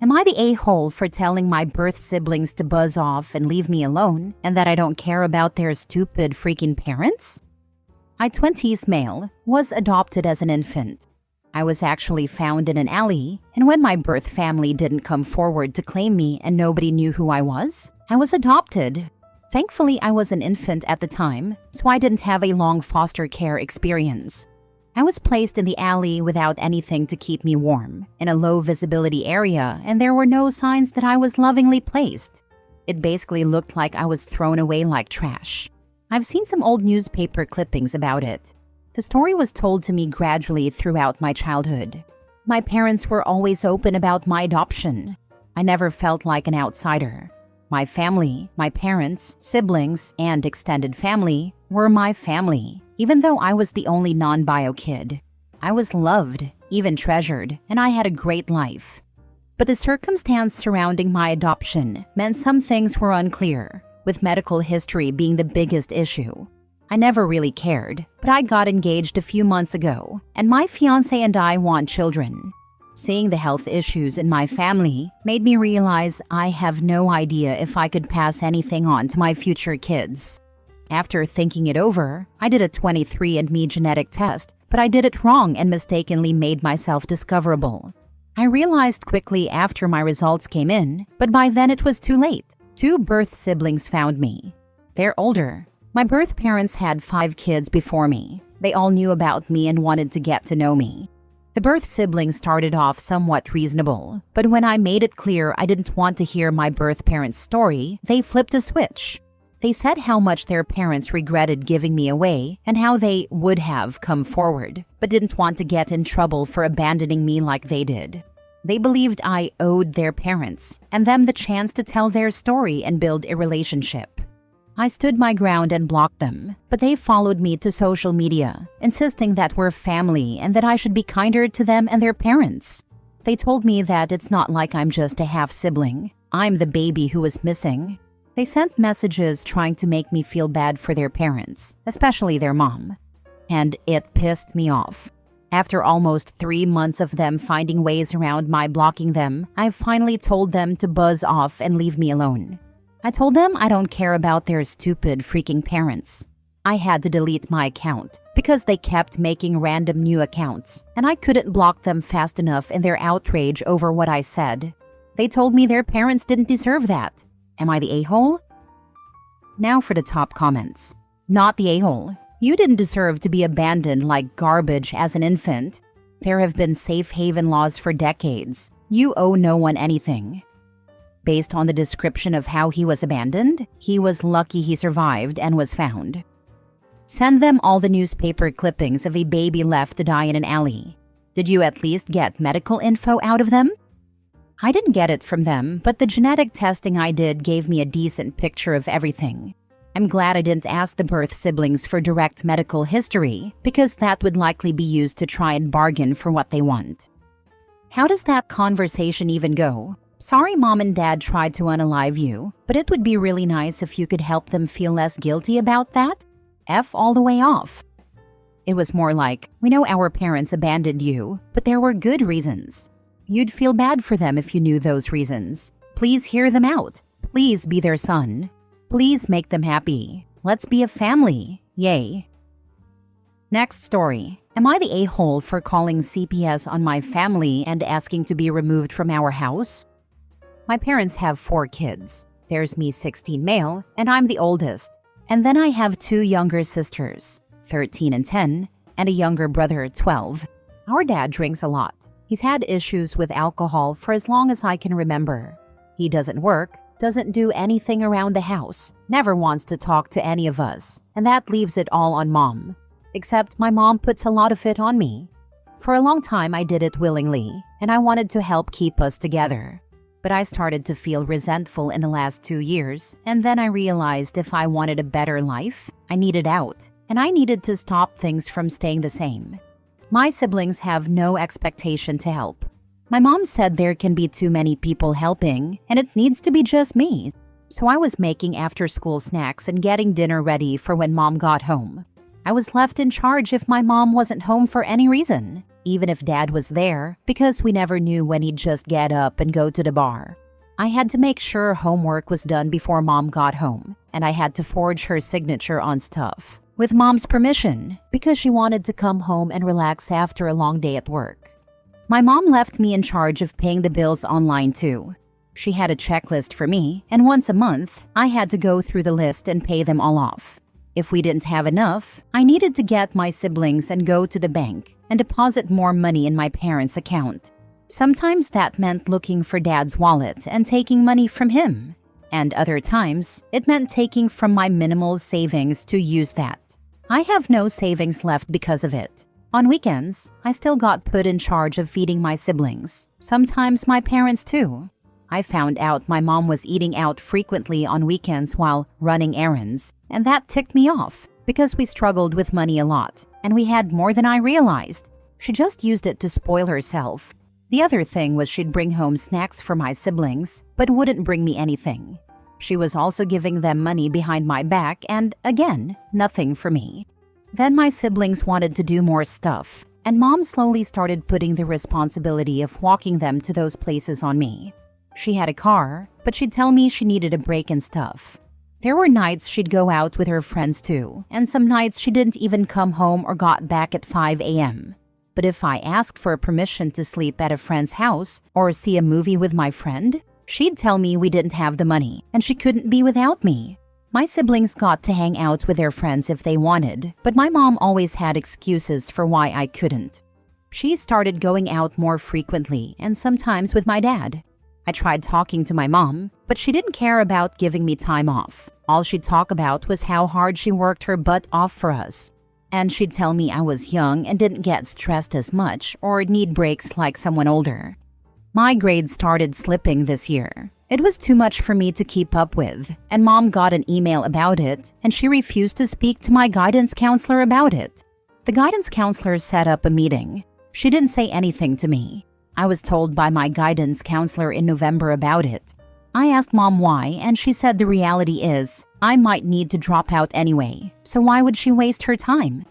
Am I the a-hole for telling my birth siblings to buzz off and leave me alone, and that I don't care about their stupid freaking parents? I 20s male, was adopted as an infant. I was actually found in an alley, and when my birth family didn't come forward to claim me and nobody knew who I was adopted. Thankfully, I was an infant at the time, so I didn't have a long foster care experience. I was placed in the alley without anything to keep me warm, in a low visibility area, and there were no signs that I was lovingly placed. It basically looked like I was thrown away like trash. I've seen some old newspaper clippings about it. The story was told to me gradually throughout my childhood. My parents were always open about my adoption. I never felt like an outsider. My family, my parents, siblings, and extended family were my family, even though I was the only non-bio kid. I was loved, even treasured, and I had a great life. But the circumstance surrounding my adoption meant some things were unclear, with medical history being the biggest issue. I never really cared, but I got engaged a few months ago, and my fiancé and I want children. Seeing the health issues in my family made me realize I have no idea if I could pass anything on to my future kids. After thinking it over, I did a 23andMe genetic test, but I did it wrong and mistakenly made myself discoverable. I realized quickly after my results came in, but by then it was too late. 2 birth siblings found me. They're older. My birth parents had 5 kids before me. They all knew about me and wanted to get to know me. The birth siblings started off somewhat reasonable, but when I made it clear I didn't want to hear my birth parents' story, they flipped a switch. They said how much their parents regretted giving me away and how they would have come forward, but didn't want to get in trouble for abandoning me like they did. They believed I owed their parents and them the chance to tell their story and build a relationship. I stood my ground and blocked them, but they followed me to social media, insisting that we're family and that I should be kinder to them and their parents. They told me that it's not like I'm just a half-sibling. I'm the baby who was missing. They sent messages trying to make me feel bad for their parents, especially their mom. And it pissed me off. After almost 3 months of them finding ways around my blocking them, I finally told them to buzz off and leave me alone. I told them I don't care about their stupid freaking parents. I had to delete my account because they kept making random new accounts, and I couldn't block them fast enough in their outrage over what I said. They told me their parents didn't deserve that. Am I the a-hole? Now for the top comments. Not the a-hole. You didn't deserve to be abandoned like garbage as an infant. There have been safe haven laws for decades. You owe no one anything. Based on the description of how he was abandoned, he was lucky he survived and was found. Send them all the newspaper clippings of a baby left to die in an alley. Did you at least get medical info out of them? I didn't get it from them, but the genetic testing I did gave me a decent picture of everything. I'm glad I didn't ask the birth siblings for direct medical history, because that would likely be used to try and bargain for what they want. How does that conversation even go? Sorry mom and dad tried to unalive you, but it would be really nice if you could help them feel less guilty about that. F all the way off. It was more like, we know our parents abandoned you, but there were good reasons. You'd feel bad for them if you knew those reasons. Please hear them out. Please be their son. Please make them happy. Let's be a family. Yay. Next story. Am I the a-hole for calling CPS on my family and asking to be removed from our house? My parents have 4 kids. There's me 16 male, and I'm the oldest. And then I have 2 younger sisters, 13 and 10, and a younger brother, 12. Our dad drinks a lot. He's had issues with alcohol for as long as I can remember. He doesn't work, doesn't do anything around the house, never wants to talk to any of us, and that leaves it all on mom. Except my mom puts a lot of it on me. For a long time I did it willingly, and I wanted to help keep us together. But I started to feel resentful in the last 2 years, and then I realized if I wanted a better life, I needed out, and I needed to stop things from staying the same. My siblings have no expectation to help. My mom said there can be too many people helping, and it needs to be just me. So I was making after-school snacks and getting dinner ready for when mom got home. I was left in charge if my mom wasn't home for any reason. even if Dad was there, because we never knew when he'd just get up and go to the bar. I had to make sure homework was done before Mom got home, and I had to forge her signature on stuff, with Mom's permission, because she wanted to come home and relax after a long day at work. My mom left me in charge of paying the bills online too. She had a checklist for me, and once a month, I had to go through the list and pay them all off. If we didn't have enough, I needed to get my siblings and go to the bank and deposit more money in my parents' account. Sometimes that meant looking for Dad's wallet and taking money from him. And other times, it meant taking from my minimal savings to use that. I have no savings left because of it. On weekends, I still got put in charge of feeding my siblings, sometimes my parents too. I found out my mom was eating out frequently on weekends while running errands, and that ticked me off because we struggled with money a lot, and we had more than I realized. She just used it to spoil herself. The other thing was she'd bring home snacks for my siblings, but wouldn't bring me anything. She was also giving them money behind my back and, again, nothing for me. Then my siblings wanted to do more stuff, and Mom slowly started putting the responsibility of walking them to those places on me. She had a car, but she'd tell me she needed a break and stuff. There were nights she'd go out with her friends too, and some nights she didn't even come home or got back at 5 a.m. But if I asked for permission to sleep at a friend's house or see a movie with my friend, she'd tell me we didn't have the money and she couldn't be without me. My siblings got to hang out with their friends if they wanted, but my mom always had excuses for why I couldn't. She started going out more frequently and sometimes with my dad. I tried talking to my mom, but she didn't care about giving me time off. All she'd talk about was how hard she worked her butt off for us. And she'd tell me I was young and didn't get stressed as much or need breaks like someone older. My grades started slipping this year. It was too much for me to keep up with, and Mom got an email about it, and she refused to speak to my guidance counselor about it. The guidance counselor set up a meeting. She didn't say anything to me. I was told by my guidance counselor in November about it. I asked Mom why, and she said the reality is, I might need to drop out anyway, so why would she waste her time?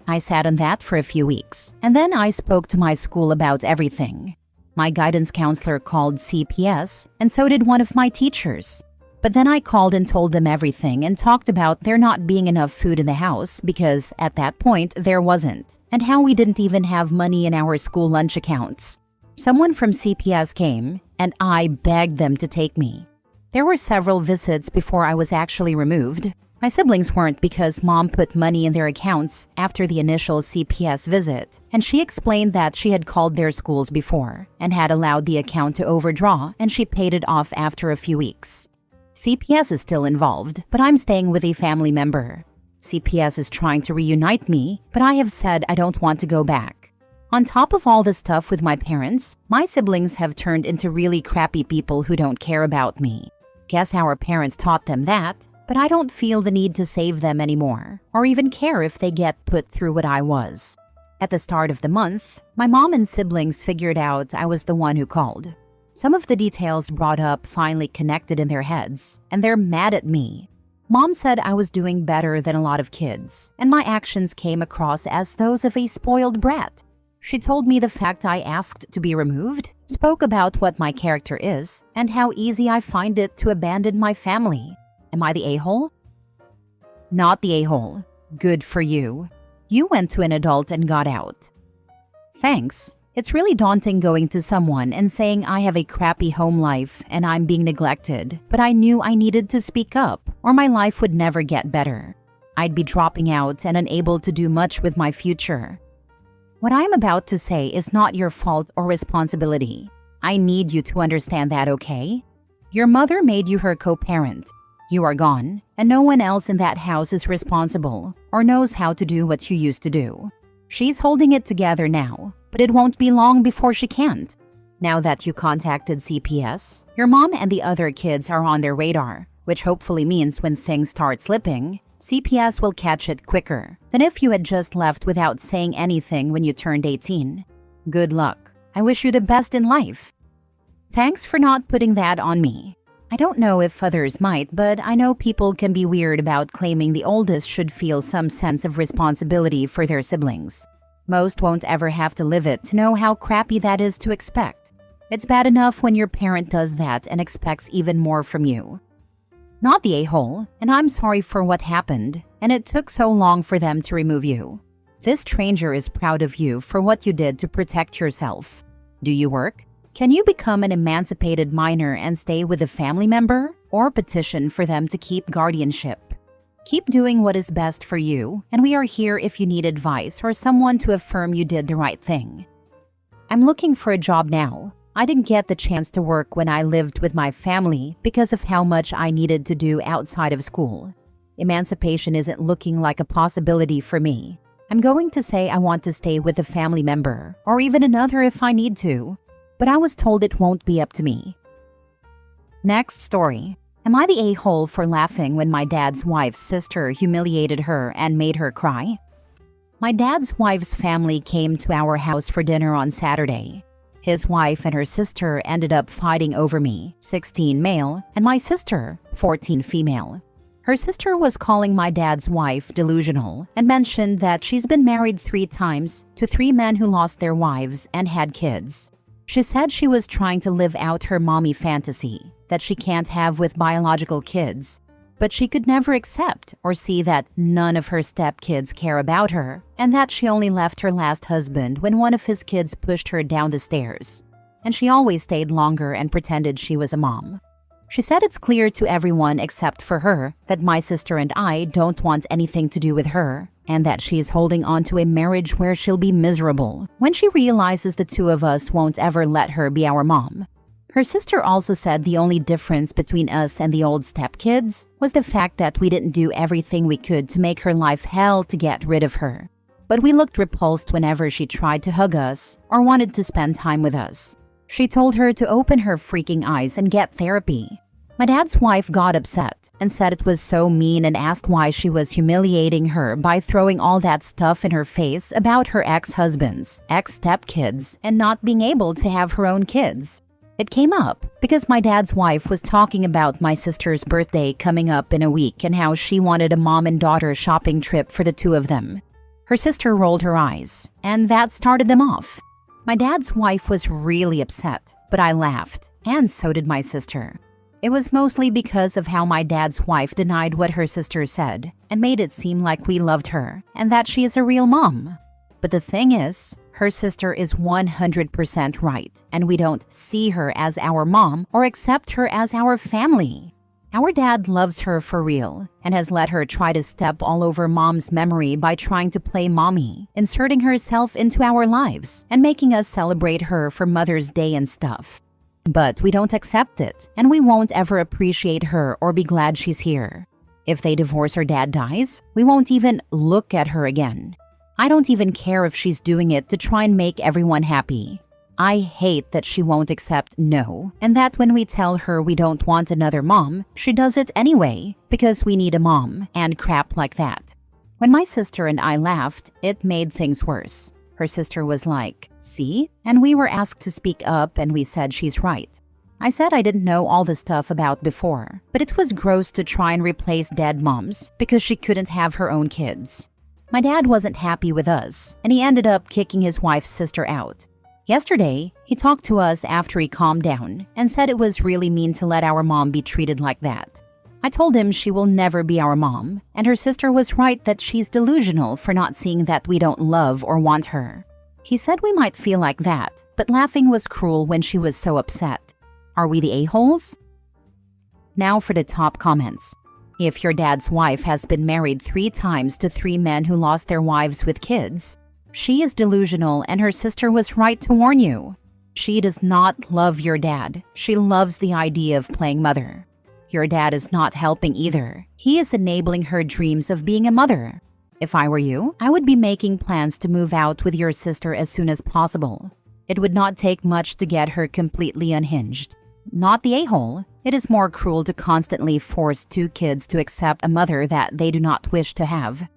I sat on that for a few weeks, and then I spoke to my school about everything. My guidance counselor called CPS, and so did one of my teachers. But then I called and told them everything and talked about there not being enough food in the house because, at that point, there wasn't, and how we didn't even have money in our school lunch accounts. Someone from CPS came, and I begged them to take me. There were several visits before I was actually removed. My siblings weren't because Mom put money in their accounts after the initial CPS visit, and she explained that she had called their schools before and had allowed the account to overdraw, and she paid it off after a few weeks. CPS is still involved, but I'm staying with a family member. CPS is trying to reunite me, but I have said I don't want to go back. On top of all the stuff with my parents, my siblings have turned into really crappy people who don't care about me. Guess our parents taught them that, but I don't feel the need to save them anymore, or even care if they get put through what I was. At the start of the month, my mom and siblings figured out I was the one who called. Some of the details brought up finally connected in their heads, and they're mad at me. Mom said I was doing better than a lot of kids, and my actions came across as those of a spoiled brat. She told me the fact I asked to be removed spoke about what my character is and how easy I find it to abandon my family. Am I the a-hole? Not the a-hole. Good for you. You went to an adult and got out. Thanks. It's really daunting going to someone and saying I have a crappy home life and I'm being neglected, but I knew I needed to speak up or my life would never get better. I'd be dropping out and unable to do much with my future. What I am about to say is not your fault or responsibility. I need you to understand that, okay? Your mother made you her co-parent. You are gone, and no one else in that house is responsible or knows how to do what you used to do. She's holding it together now, but it won't be long before she can't. Now that you contacted CPS, your mom and the other kids are on their radar, which hopefully means when things start slipping, CPS will catch it quicker than if you had just left without saying anything when you turned 18. Good luck. I wish you the best in life. Thanks for not putting that on me. I don't know if others might, but I know people can be weird about claiming the oldest should feel some sense of responsibility for their siblings. Most won't ever have to live it to know how crappy that is to expect. It's bad enough when your parent does that and expects even more from you. Not the a-hole, and I'm sorry for what happened, and it took so long for them to remove you. This stranger is proud of you for what you did to protect yourself. Do you work? Can you become an emancipated minor and stay with a family member, or petition for them to keep guardianship? Keep doing what is best for you, and we are here if you need advice or someone to affirm you did the right thing. I'm looking for a job now. I didn't get the chance to work when I lived with my family because of how much I needed to do outside of school. Emancipation isn't looking like a possibility for me. I'm going to say I want to stay with a family member, or even another if I need to, but I was told it won't be up to me. Next story. Am I the a-hole for laughing when my dad's wife's sister humiliated her and made her cry? My dad's wife's family came to our house for dinner on Saturday. His wife and her sister ended up fighting over me, 16 male, and my sister, 14 female. Her sister was calling my dad's wife delusional and mentioned that she's been married 3 times to 3 men who lost their wives and had kids. She said she was trying to live out her mommy fantasy that she can't have with biological kids, but she could never accept or see that none of her stepkids care about her and that she only left her last husband when one of his kids pushed her down the stairs. And she always stayed longer and pretended she was a mom. She said it's clear to everyone except for her that my sister and I don't want anything to do with her and that she is holding on to a marriage where she'll be miserable when she realizes the 2 of us won't ever let her be our mom. Her sister also said the only difference between us and the old stepkids was the fact that we didn't do everything we could to make her life hell to get rid of her. But we looked repulsed whenever she tried to hug us or wanted to spend time with us. She told her to open her freaking eyes and get therapy. My dad's wife got upset and said it was so mean and asked why she was humiliating her by throwing all that stuff in her face about her ex-husbands, ex-stepkids, and not being able to have her own kids. It came up because my dad's wife was talking about my sister's birthday coming up in a week and how she wanted a mom and daughter shopping trip for the 2 of them. Her sister rolled her eyes, and that started them off. My dad's wife was really upset, but I laughed, and so did my sister. It was mostly because of how my dad's wife denied what her sister said and made it seem like we loved her and that she is a real mom. But the thing is, her sister is 100% right, and we don't see her as our mom or accept her as our family. Our dad loves her for real and has let her try to step all over mom's memory by trying to play mommy, inserting herself into our lives and making us celebrate her for Mother's Day and stuff. But we don't accept it, and we won't ever appreciate her or be glad she's here. If they divorce or dad dies, we won't even look at her again. I don't even care if she's doing it to try and make everyone happy. I hate that she won't accept no, and that when we tell her we don't want another mom, she does it anyway, because we need a mom, and crap like that. When my sister and I laughed, it made things worse. Her sister was like, "See?" And we were asked to speak up, and we said she's right. I said I didn't know all the stuff about before, but it was gross to try and replace dead moms because she couldn't have her own kids. My dad wasn't happy with us, and he ended up kicking his wife's sister out. Yesterday, he talked to us after he calmed down and said it was really mean to let our mom be treated like that. I told him she will never be our mom, and her sister was right that she's delusional for not seeing that we don't love or want her. He said we might feel like that, but laughing was cruel when she was so upset. Are we the a-holes? Now for the top comments. If your dad's wife has been married 3 times to 3 men who lost their wives with kids, she is delusional and her sister was right to warn you. She does not love your dad. She loves the idea of playing mother. Your dad is not helping either. He is enabling her dreams of being a mother. If I were you, I would be making plans to move out with your sister as soon as possible. It would not take much to get her completely unhinged. Not the a-hole. It is more cruel to constantly force 2 kids to accept a mother that they do not wish to have.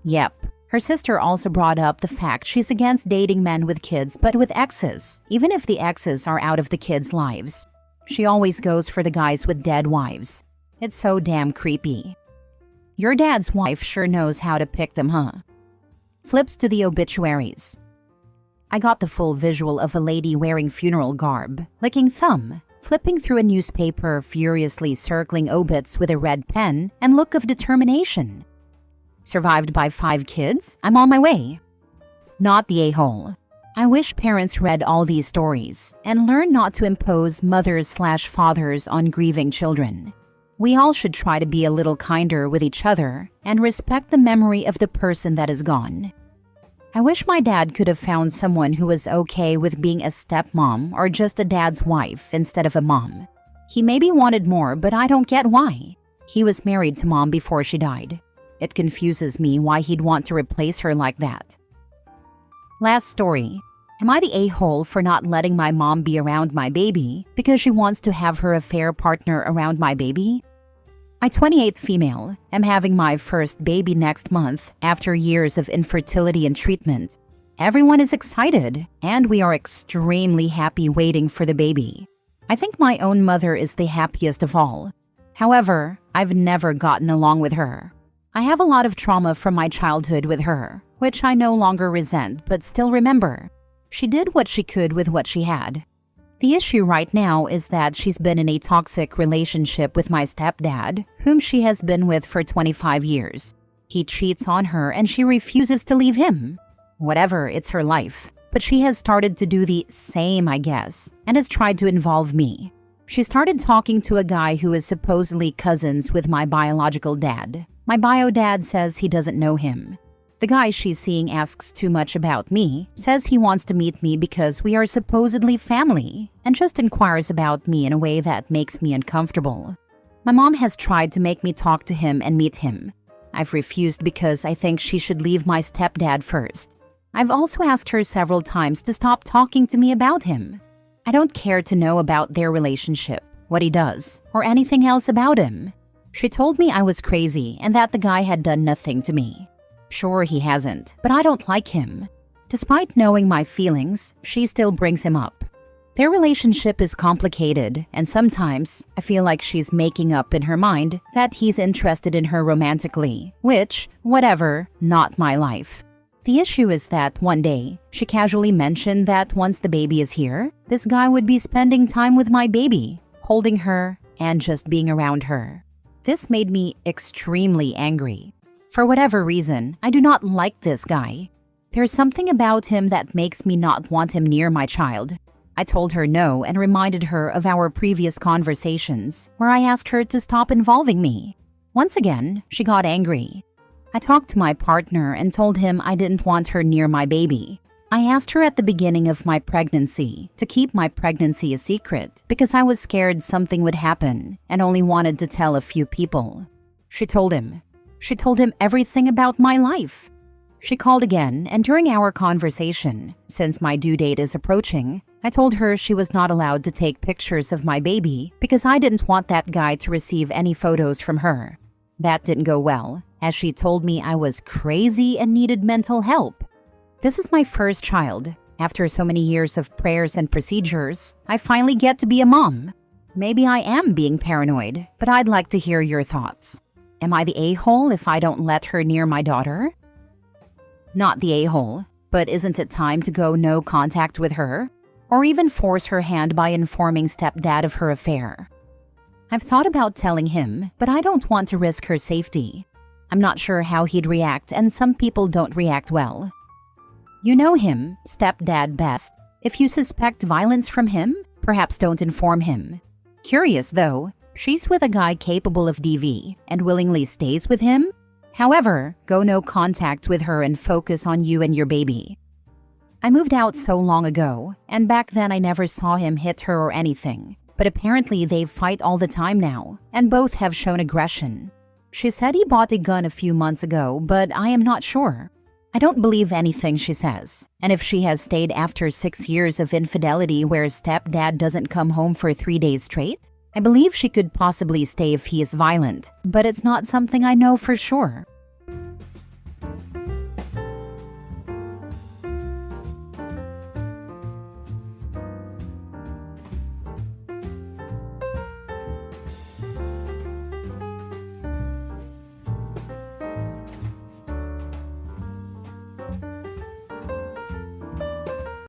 Yep. Her sister also brought up the fact she's against dating men with kids but with exes, even if the exes are out of the kids' lives. She always goes for the guys with dead wives. It's so damn creepy. Your dad's wife sure knows how to pick them, huh? Flips to the obituaries. I got the full visual of a lady wearing funeral garb, licking thumb, flipping through a newspaper, furiously circling obits with a red pen and look of determination. Survived by 5 kids, I'm on my way. Not the a-hole. I wish parents read all these stories and learn not to impose mothers/fathers on grieving children. We all should try to be a little kinder with each other and respect the memory of the person that is gone. I wish my dad could have found someone who was okay with being a stepmom or just a dad's wife instead of a mom. He maybe wanted more, but I don't get why. He was married to mom before she died. It confuses me why he'd want to replace her like that. Last story. Am I the a-hole for not letting my mom be around my baby because she wants to have her affair partner around my baby? My 28th female, am having my first baby next month after years of infertility and treatment. Everyone is excited, and we are extremely happy waiting for the baby. I think my own mother is the happiest of all. However, I've never gotten along with her. I have a lot of trauma from my childhood with her, which I no longer resent but still remember. She did what she could with what she had. The issue right now is that she's been in a toxic relationship with my stepdad, whom she has been with for 25 years. He cheats on her and she refuses to leave him. Whatever, it's her life. But she has started to do the same, I guess, and has tried to involve me. She started talking to a guy who is supposedly cousins with my biological dad. My bio dad says he doesn't know him. The guy she's seeing asks too much about me, says he wants to meet me because we are supposedly family, and just inquires about me in a way that makes me uncomfortable. My mom has tried to make me talk to him and meet him. I've refused because I think she should leave my stepdad first. I've also asked her several times to stop talking to me about him. I don't care to know about their relationship, what he does, or anything else about him. She told me I was crazy and that the guy had done nothing to me. Sure, he hasn't, but I don't like him. Despite knowing my feelings, she still brings him up. Their relationship is complicated, and sometimes I feel like she's making up in her mind that he's interested in her romantically, which, whatever, not my life. The issue is that one day, she casually mentioned that once the baby is here, this guy would be spending time with my baby, holding her, and just being around her. This made me extremely angry. For whatever reason, I do not like this guy. There's something about him that makes me not want him near my child. I told her no and reminded her of our previous conversations, where I asked her to stop involving me. Once again, she got angry. I talked to my partner and told him I didn't want her near my baby. I asked her at the beginning of my pregnancy to keep my pregnancy a secret because I was scared something would happen and only wanted to tell a few people. She told him everything about my life. She called again, and during our conversation, since my due date is approaching, I told her she was not allowed to take pictures of my baby because I didn't want that guy to receive any photos from her. That didn't go well, as she told me I was crazy and needed mental help. This is my first child. After so many years of prayers and procedures, I finally get to be a mom. Maybe I am being paranoid, but I'd like to hear your thoughts. Am I the a-hole if I don't let her near my daughter? Not the a-hole, but isn't it time to go no contact with her? Or even force her hand by informing stepdad of her affair? I've thought about telling him, but I don't want to risk her safety. I'm not sure how he'd react, and some people don't react well. You know him, stepdad, best. If you suspect violence from him, perhaps don't inform him. Curious though, she's with a guy capable of DV and willingly stays with him? However, go no contact with her and focus on you and your baby. I moved out so long ago, and back then I never saw him hit her or anything. But apparently they fight all the time now, and both have shown aggression. She said he bought a gun a few months ago, but I am not sure. I don't believe anything she says, and if she has stayed after 6 years of infidelity where stepdad doesn't come home for 3 days straight, I believe she could possibly stay if he is violent, but it's not something I know for sure.